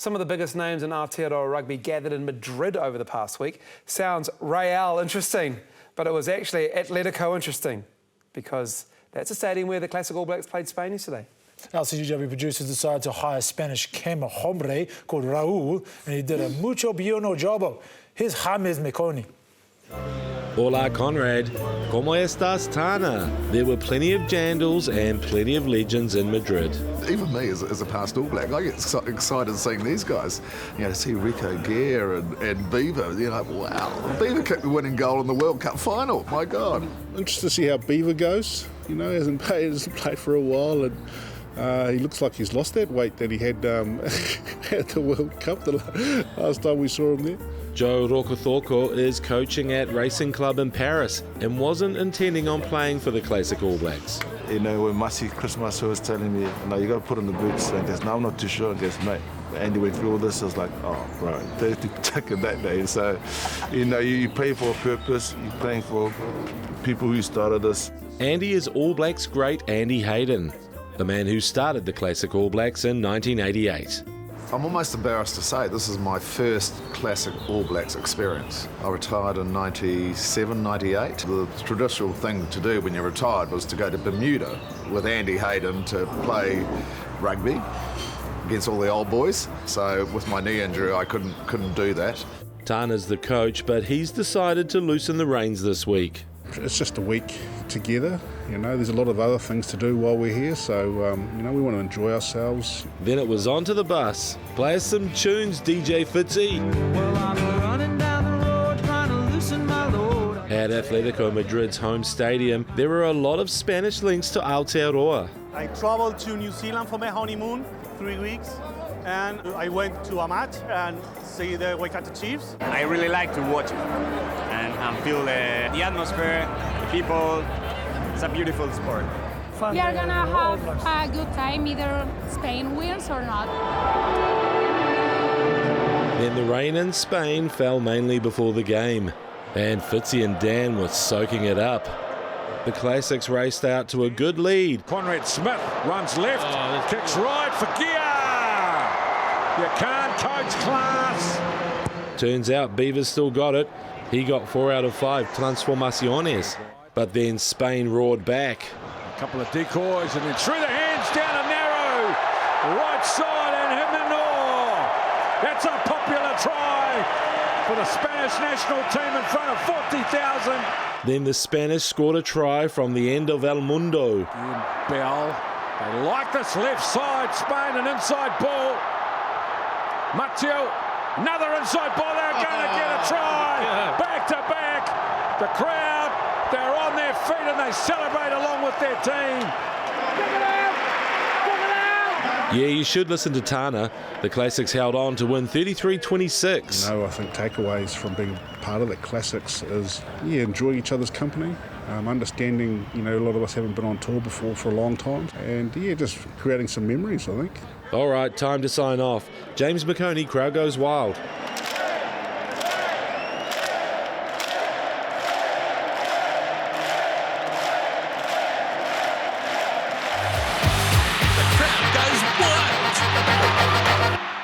Some of the biggest names in Aotearoa rugby gathered in Madrid over the past week. Sounds Real interesting, but it was actually Atletico interesting, because that's a stadium where the Classic All Blacks played Spain yesterday. LCGW producers decided to hire Spanish camera hombre called Raul, and he did a mucho bueno job. Here's James Meconi. Hola, Conrad. ¿Cómo estás, Tana? There were plenty of jandals and plenty of legends in Madrid. Even me, as a past All Black, I get so excited seeing these guys. You know, to see Hosea Gear and Beaver, you know, wow. Beaver kicked the winning goal in the World Cup final, my God. Interested to see how Beaver goes. You know, he hasn't played for a while, and he looks like he's lost that weight that he had at the World Cup the last time we saw him there. Joe Rokothoko is coaching at Racing Club in Paris and wasn't intending on playing for the Classic All Blacks. You know, when Masi Christmas was telling me, no, you got to put on the boots, and there's, no, I'm not too sure. There's, mate, Andy went through all this. I was like, oh, bro, 30 ticket that day. So, you know, you play for a purpose. You're playing for people who started this. Andy is All Blacks great Andy Hayden, the man who started the Classic All Blacks in 1988. I'm almost embarrassed to say this is my first Classic All Blacks experience. I retired in 97, 98. The traditional thing to do when you're retired was to go to Bermuda with Andy Hayden to play rugby against all the old boys. So with my knee injury, I couldn't do that. Tana's the coach, but he's decided to loosen the reins this week. It's just a week together. You know, there's a lot of other things to do while we're here, so, you know, we want to enjoy ourselves. Then it was on to the bus. Play us some tunes, DJ Fitzy. Well, I'm running down the road trying to loosen my load. At Atletico Madrid's home stadium, there were a lot of Spanish links to Aotearoa. I traveled to New Zealand for my honeymoon, 3 weeks, and I went to a match and see the Waikato Chiefs. I really like to watch it and feel the atmosphere, the people. It's a beautiful sport. We are gonna have a good time, either Spain wins or not. Then the rain in Spain fell mainly before the game, and Fitzy and Dan were soaking it up. The Classics raced out to a good lead. Conrad Smith runs left, kicks right for Gear. You can't coach class. Turns out Beavers still got it. He got 4 out of 5 transformaciones. But then Spain roared back. A couple of decoys and then through the hands down a narrow right side and Jimenor. That's a popular try for the Spanish national team in front of 40,000. Then the Spanish scored a try from the end of El Mundo. Bell, they like this left side, Spain, an inside ball. Mateo, another inside ball, they're going to get a try. Back to back, the crowd, they're on their feet and they celebrate along with their team. Yeah, you should listen to Tana. The Classics held on to win 33-26. You know, I think takeaways from being part of the Classics is, yeah, enjoy each other's company, understanding, you know, a lot of us haven't been on tour before for a long time, and, yeah, just creating some memories, I think. All right, time to sign off. James Meconi, Crowd Goes Wild.